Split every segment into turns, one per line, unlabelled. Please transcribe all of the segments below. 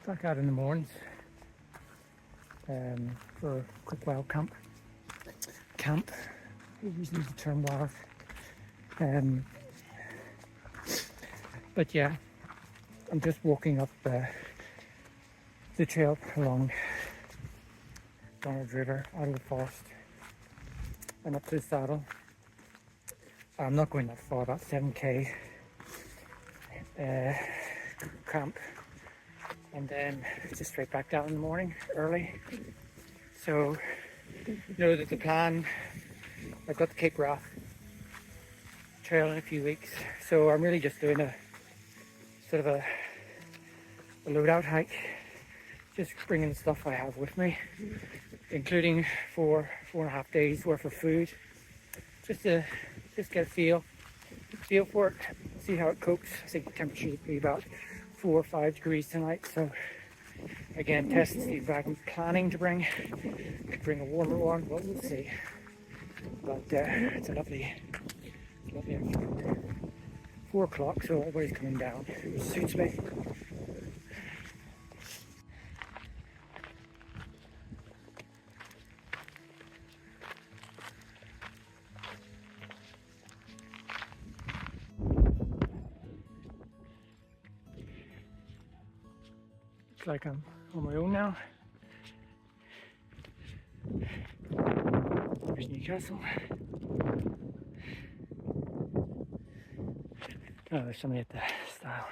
back out in the Mournes for a quick wild camp. We usually use the term wild. But yeah, I'm just walking up the trail along Donald River out of the forest and up to the saddle. I'm not going that far, about 7k camp, and then just straight back down in the morning early. So you know that the plan, I've got the Cape Wrath trail in a few weeks, so I'm really just doing a sort of a loadout hike, just bringing the stuff I have with me, including 4.5 days worth of food, just to get a feel for it, see how it copes. I think the temperature will be about 4 or 5 degrees tonight, so again, test the bag I'm planning to bring. Could bring a warmer one, but we'll see. But it's a lovely afternoon. 4 o'clock, so everybody's coming down, which suits me. Looks like I'm on my own now. There's Newcastle. Oh, there's somebody at the stile.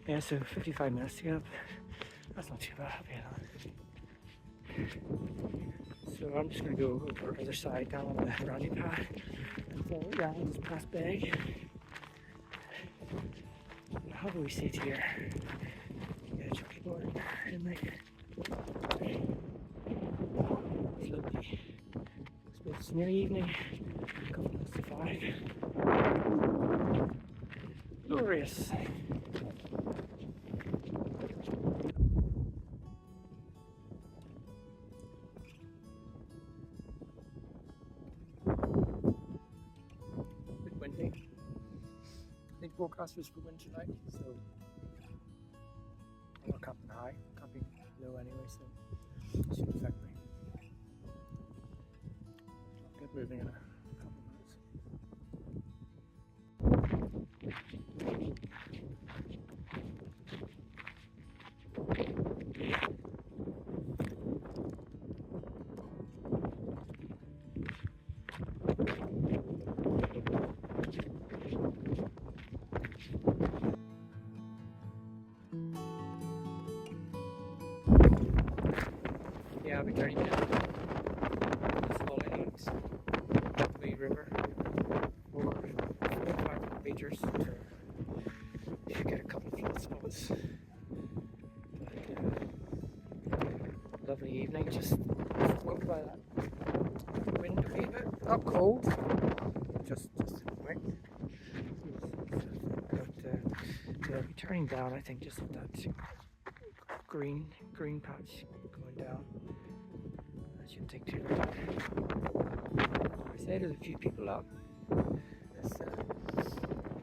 Yeah, so 55 minutes to get up. That's not too bad, I'll be along. So I'm just going to go over the other side down on the Randy path and follow it down this past bay. How do we see it here? Yeah, chucky board in me. It's lovely. I suppose it's nearly evening, a couple minutes to 5. Glorious. Bit windy. I think forecast was for wind tonight, so I'm not camping high, camping low anyway, so it shouldn't affect me. I'll get moving in a couple of minutes. Yeah, I'll be turning down the small innings, the river, or 500 meters. So you should get a couple of flat spots. But, lovely evening, just walked by that wind a wee bit, not cold, just wind. But I'll be turning down, I think, just at that green patch going down. That shouldn't take too long. I say there's a few people out this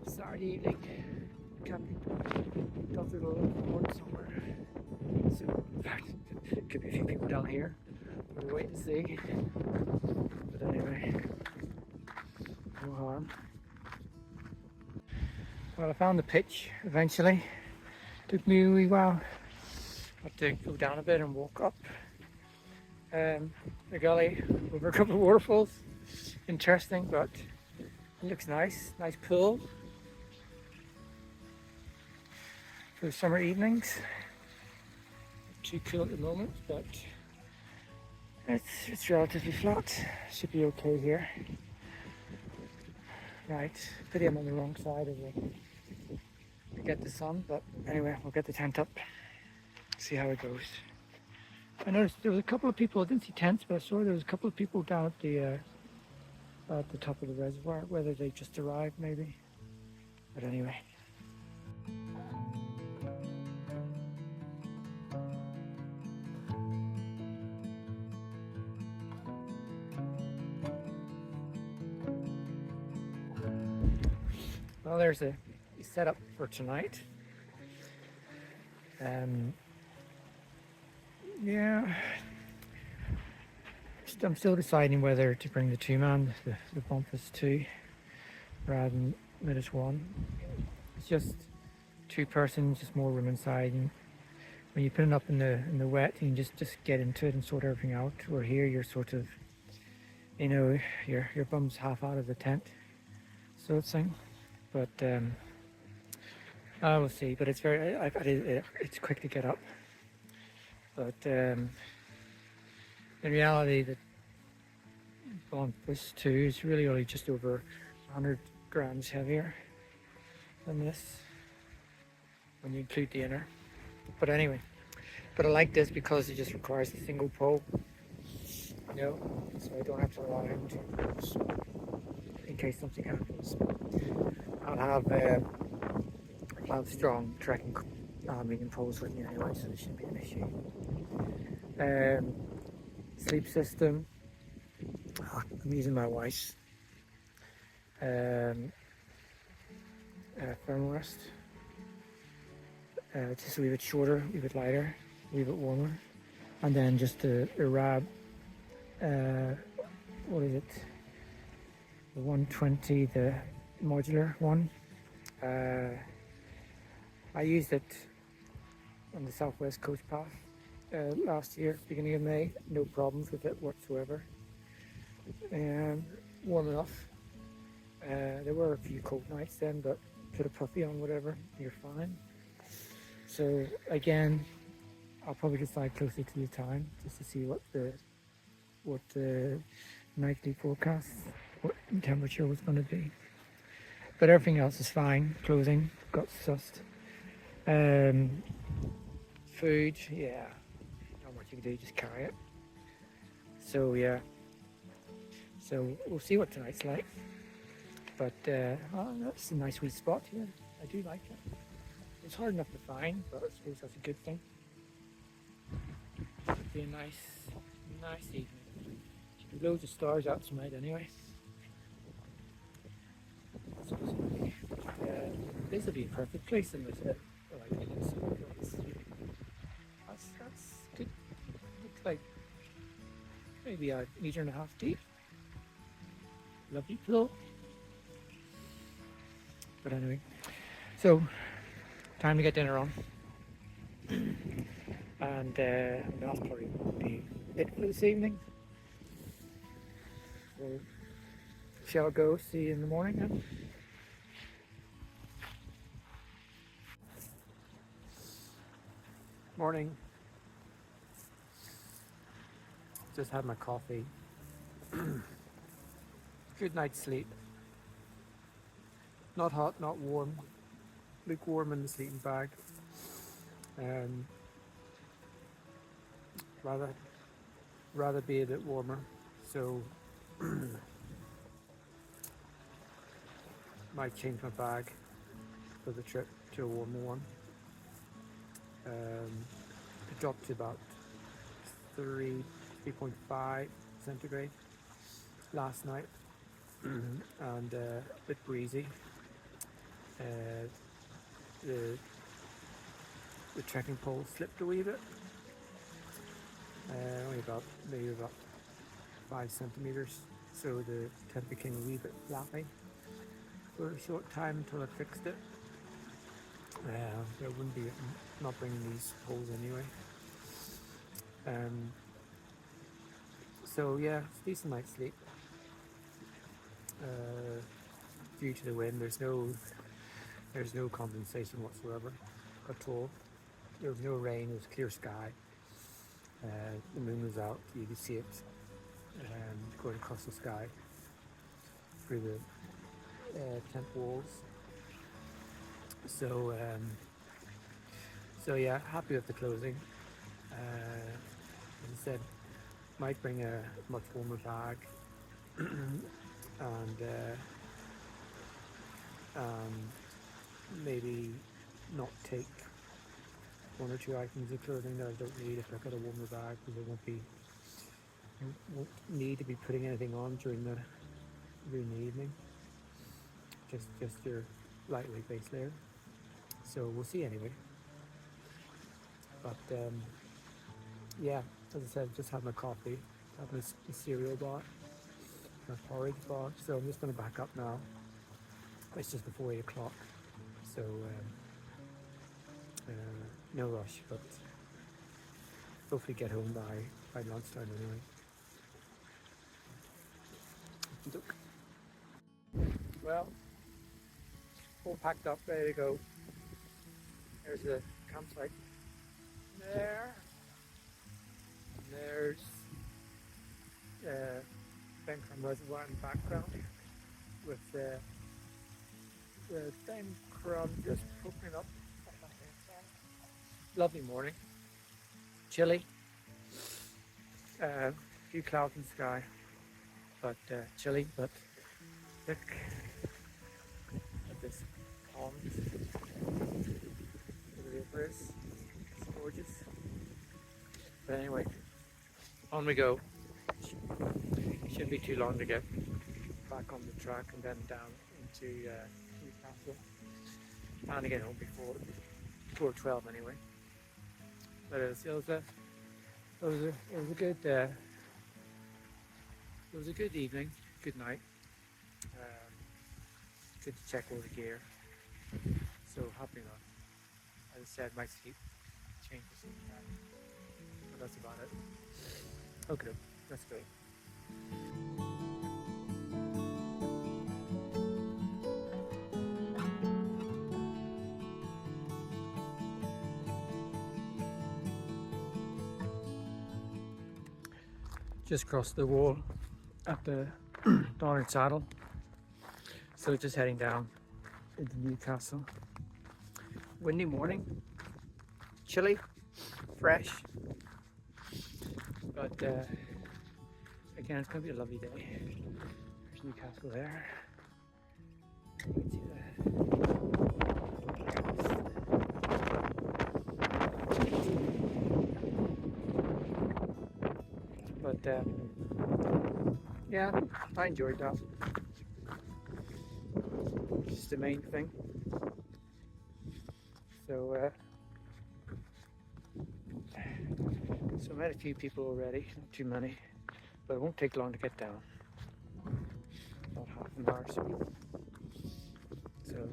Saturday evening camping. Thought there was somewhere. So in fact, there could be a few people down here. We'll wait and see. But anyway, no harm. Well, I found the pitch eventually. Took me a wee while. Had to go down a bit and walk up the gully over a couple of waterfalls. Interesting, but it looks nice. Nice pool for the summer evenings. Not too cool at the moment, but it's relatively flat. Should be okay here. Right, pity I'm on the wrong side of to get the sun, but anyway, we'll get the tent up. See how it goes. I noticed there was a couple of people, I didn't see tents, but I saw there was a couple of people down at the top of the reservoir, whether they just arrived maybe. But anyway. Well, there's a setup for tonight. Um, yeah, I'm still deciding whether to bring the two-man, the Bumpus 2, rather than Midas 1. It's just two persons, just more room inside. And when you put it up in the wet, you can just get into it and sort everything out. Where here, you're sort of, your bum's half out of the tent, sort of thing. But I will see. But it's it's quick to get up. But in reality, the Bumpus 2 is really only just over 100 grams heavier than this when you include the inner. But anyway, I like this because it just requires a single pole, so I don't have to rely on two poles in case something happens. I'll have strong trekking medium poles with me anyway, so it shouldn't be an issue. Sleep system, I'm using my wife's firm rest. Just a wee bit shorter, a wee bit lighter, a wee bit warmer. And then just the Rab, what is it? The 120, the modular one. I used it on the Southwest Coast Path last year, beginning of May. No problems with it whatsoever. Warm enough. There were a few cold nights then, but put a puffy on, whatever, you're fine. So again, I'll probably decide closer to the time just to see what the nightly forecast, what temperature was going to be. But everything else is fine. Clothing got sussed. Food, yeah, not much you can do, just carry it. So yeah, so we'll see what tonight's like. But that's a nice sweet spot here. I do like it. It's hard enough to find, but I suppose that's a good thing. It'll be a nice evening. Should be loads of stars out tonight anyway. This would be a perfect place in this. That's good. Looks like maybe a meter and a half deep. Lovely pillow. But anyway, so time to get dinner on. And that'll probably be it for this evening. So shall go. See you in the morning then. Morning. Just had my coffee. Good night's sleep. Not hot, not warm. Lukewarm in the sleeping bag. Rather be a bit warmer. So might change my bag for the trip to a warmer one. It dropped to about 3.5 centigrade last night, and a bit breezy. The trekking pole slipped a wee bit, maybe about 5 centimeters, so the tent became a wee bit flappy for a short time until I fixed it. There wouldn't be not bringing these poles anyway. So yeah, it's a decent night's sleep. Due to the wind, there's no condensation whatsoever at all. There was no rain. It was clear sky. The moon was out. You could see it going across the sky through the tent walls. So yeah, happy with the closing. As I said, might bring a much warmer bag and maybe not take one or two items of clothing that I don't need if I've got a warmer bag, because I won't need to be putting anything on during the evening. Just your lightweight base layer. So we'll see anyway. But yeah, as I said, just had my coffee, having a cereal bar, my porridge bar. So I'm just going to back up now. It's just before 8 o'clock, so no rush, but hopefully get home by lunchtime anyway. Okey-doke. Well, all packed up, ready to go. There's the campsite there. And there's Bencrum Reservoir in the background with the Bencrum just opening up. Lovely morning. Chilly. A few clouds in the sky, but chilly. But look at this pond. The river is. It's gorgeous. But anyway, on we go. Shouldn't be too long to get back on the track and then down into Newcastle. Trying to get home before 12 anyway. But it was a good evening, good night. Good to check all the gear. So happy enough. As I said, my sleep changes sometimes. But that's about it. Okay, let's go. Just crossed the wall at the Donard Saddle, so just heading down into Newcastle. Windy morning, chilly, fresh, but again it's going to be a lovely day. There's Newcastle there. You can see But yeah, I enjoyed that. It's the main thing. So I met a few people already, not too many, but it won't take long to get down. About half an hour or so. So